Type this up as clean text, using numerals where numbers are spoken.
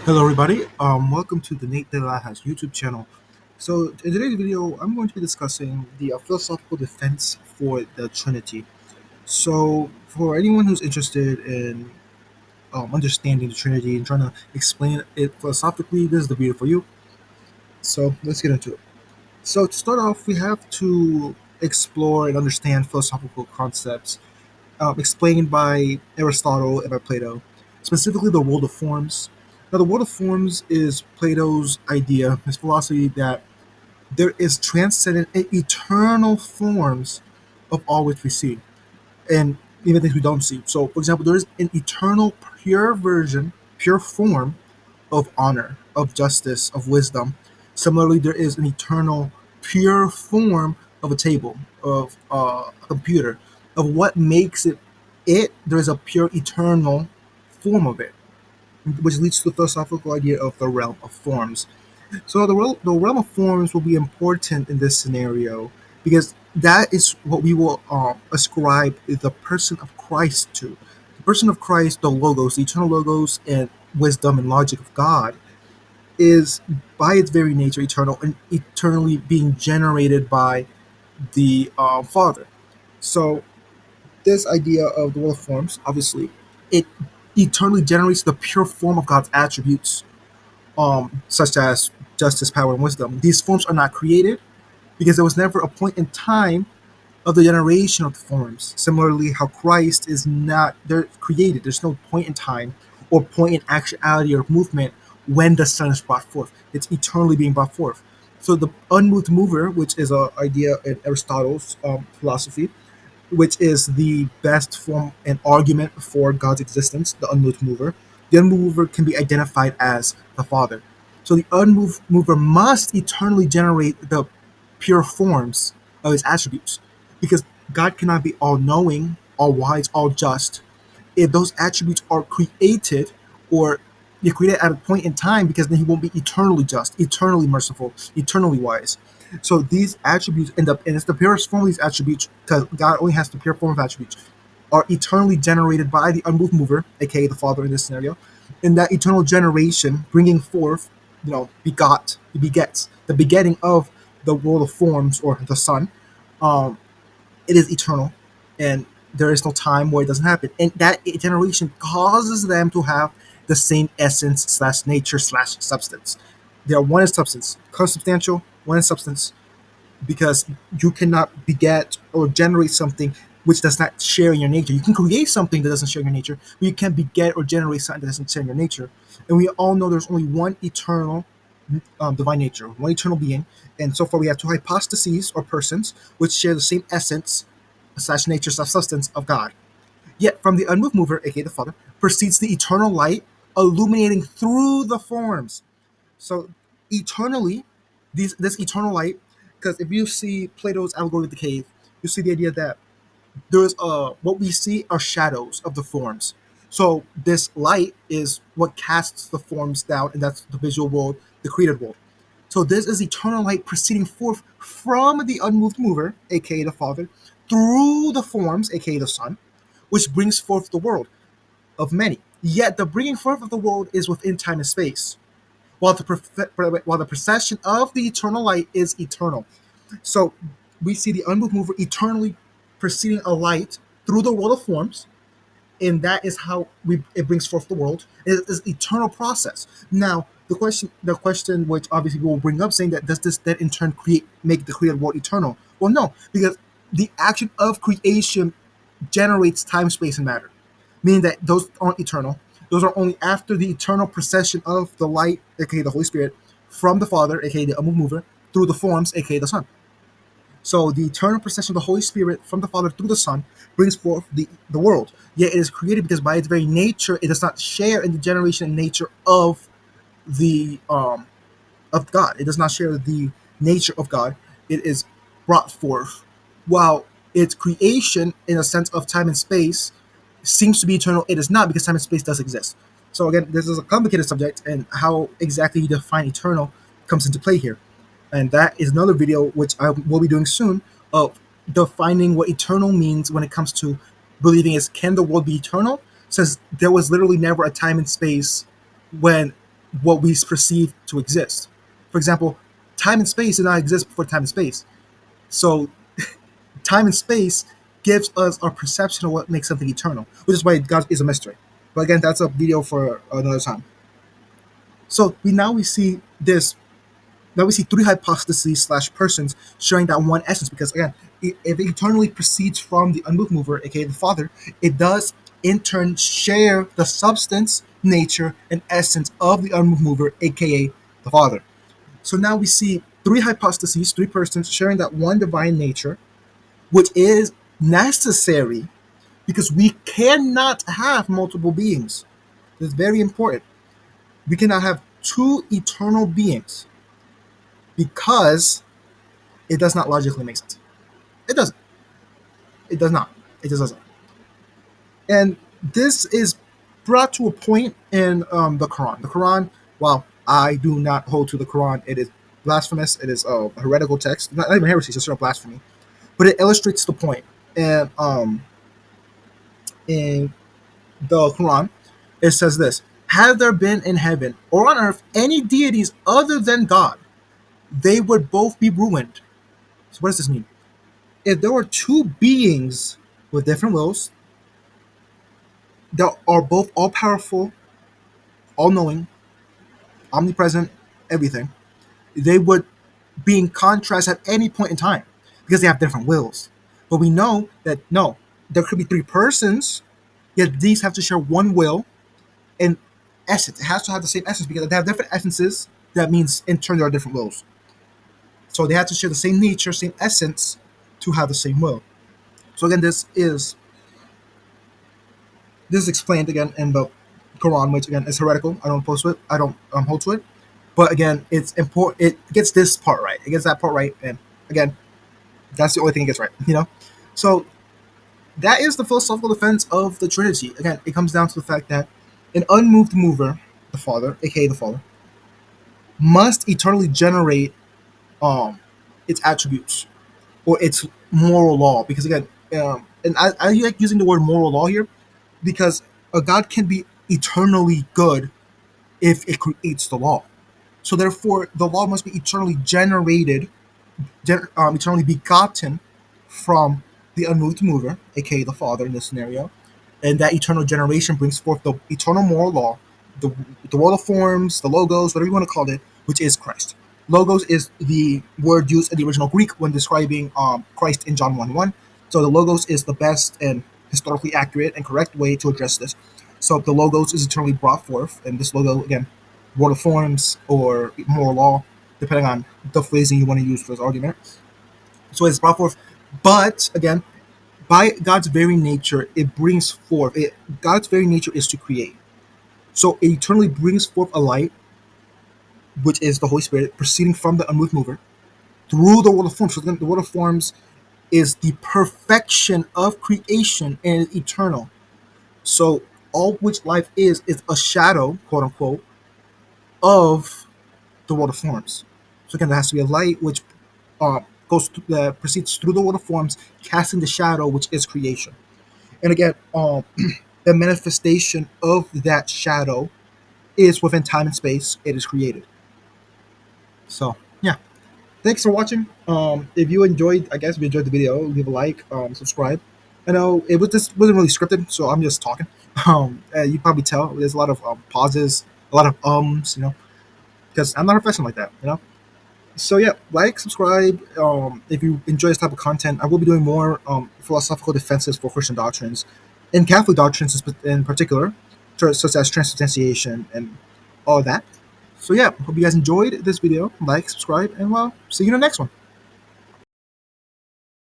Hello, everybody. Welcome to the Nate.Of.Assisi YouTube channel. So, in today's video, I'm going to be discussing the philosophical defense for the Trinity. So, for anyone who's interested in understanding the Trinity and trying to explain it philosophically, this is the video for you. So, let's get into it. So, to start off, we have to explore and understand philosophical concepts explained by Aristotle and by Plato, specifically the world of forms. Now, the world of forms is Plato's idea, his philosophy that there is transcendent and eternal forms of all which we see, and even things we don't see. So, for example, there is an eternal, pure version, pure form of honor, of justice, of wisdom. Similarly, there is an eternal, pure form of a table, of a computer, of what makes it it. There is a pure, eternal form of it, which leads to the philosophical idea of the realm of forms. So the realm of forms will be important in this scenario because that is what we will ascribe the person of Christ to. The person of Christ, the Logos, the eternal Logos, and wisdom and logic of God is by its very nature eternal and eternally being generated by the Father. So this idea of the world of forms, obviously, it eternally generates the pure form of God's attributes, such as justice, power, and wisdom. These forms are not created because there was never a point in time of the generation of the forms. Similarly, how Christ is not they're created. There's no point in time or point in actuality or movement when the Son is brought forth. It's eternally being brought forth. So the unmoved mover, which is an idea in Aristotle's philosophy, which is the best form and argument for God's existence, the unmoved mover. The unmoved mover can be identified as the Father. So the unmoved mover must eternally generate the pure forms of his attributes because God cannot be all knowing, all wise, all just if those attributes are created or they're created at a point in time because then he won't be eternally just, eternally merciful, eternally wise. So these attributes end up, and it's the purest form of these attributes, because God only has the pure form of attributes, are eternally generated by the unmoved mover, aka the Father in this scenario. In that eternal generation, bringing forth, he begets, the begetting of the world of forms or the Son. Um, it is eternal, and there is no time where it doesn't happen. And that generation causes them to have the same essence slash nature slash substance. They are one in substance, consubstantial, one in substance, because you cannot beget or generate something which does not share in your nature. You can create something that doesn't share in your nature, but you can't beget or generate something that doesn't share in your nature. And we all know there's only one eternal divine nature, one eternal being. And so far, we have two hypostases or persons which share the same essence slash nature slash substance of God. Yet from the unmoved mover, aka the Father, proceeds the eternal light, illuminating through the forms. So eternally, this eternal light, because if you see Plato's allegory of the cave, you see the idea that there's what we see are shadows of the forms. So this light is what casts the forms down, and that's the visual world, the created world. So this is eternal light proceeding forth from the unmoved mover, aka the Father, through the forms, aka the Son, which brings forth the world of many. Yet the bringing forth of the world is within time and space, while the procession of the eternal light is eternal. So we see the unmoved mover eternally proceeding a light through the world of forms, and that is how it brings forth the world. It is an eternal process. Now, the question, which obviously we will bring up, saying that does this then in turn make the created world eternal? Well, no, because the action of creation generates time, space, and matter, meaning that those aren't eternal. Those are only after the eternal procession of the light, aka the Holy Spirit, from the Father, aka the unmoved mover, through the forms, aka the Son. So the eternal procession of the Holy Spirit from the Father through the Son brings forth the world. Yet it is created because by its very nature, it does not share in the generation and nature the of God. It does not share the nature of God. It is brought forth. While its creation, in a sense of time and space, seems to be eternal, it is not because time and space does exist. So again, this is a complicated subject, and how exactly you define eternal comes into play here. And that is another video which I will be doing soon of defining what eternal means when it comes to believing is can the world be eternal? Since there was literally never a time and space when what we perceive to exist. For example, time and space did not exist before time and space. So time and space gives us our perception of what makes something eternal, which is why God is a mystery. But again, that's a video for another time. So we see this. Now we see three hypostases slash persons sharing that one essence. Because again, if it eternally proceeds from the unmoved mover, aka the Father, it does in turn share the substance, nature, and essence of the unmoved mover, aka the Father. So now we see three hypostases, three persons sharing that one divine nature, which is necessary because we cannot have multiple beings. It's very important. We cannot have two eternal beings because it does not logically make sense. It doesn't. It does not. It just doesn't. And this is brought to a point in the Quran. The Quran, while I do not hold to the Quran, it is blasphemous. It is a heretical text. Not even heresy, it's just sort of blasphemy. But it illustrates the point. And in the Quran, it says this: had there been in heaven or on earth any deities other than God, they would both be ruined. So what does this mean? If there were two beings with different wills that are both all powerful, all knowing, omnipresent, everything, they would be in contrast at any point in time because they have different wills. But we know that no, there could be three persons, yet these have to share one will and essence. It has to have the same essence because they have different essences. That means in turn there are different wills. So they have to share the same nature, same essence to have the same will. So again, this is explained again in the Quran, which again is heretical. I don't oppose to it. I don't hold to it. But again, it's important. It gets this part right. It gets that part right, and again, that's the only thing it gets right. So that is the philosophical defense of the Trinity. Again, it comes down to the fact that an unmoved mover, the Father, aka the Father, must eternally generate um its attributes or its moral law. Because again, and I like using the word moral law here because a God can be eternally good if it creates the law. So therefore, the law must be eternally generated, eternally begotten from the unmoved mover, aka the Father in this scenario, and that eternal generation brings forth the eternal moral law, the the world of forms, the logos, whatever you want to call it, which is Christ. Logos is the word used in the original Greek when describing Christ in John 1:1. So the logos is the best and historically accurate and correct way to address this. So the logos is eternally brought forth, and this logo again, world of forms or moral law, depending on the phrasing you want to use for this argument. So it's brought forth, but again, by God's very nature, it brings forth. God's very nature is to create. So it eternally brings forth a light, which is the Holy Spirit, proceeding from the unmoved mover through the world of forms. So the world of forms is the perfection of creation and is eternal. So all which life is a shadow, quote unquote, of the world of forms. So again, there has to be a light which proceeds through the world of forms, casting the shadow, which is creation. And again, the manifestation of that shadow is within time and space. It is created. So yeah, thanks for watching. If you enjoyed, I guess if you enjoyed the video, leave a like, subscribe. I know it was just wasn't really scripted, so I'm just talking. You probably tell there's a lot of pauses, a lot of because I'm not a professional like that. So yeah, like, subscribe. If you enjoy this type of content, I will be doing more philosophical defenses for Christian doctrines and Catholic doctrines in particular, such as transubstantiation and all of that. So yeah, hope you guys enjoyed this video. Like, subscribe, and well, see you in the next one.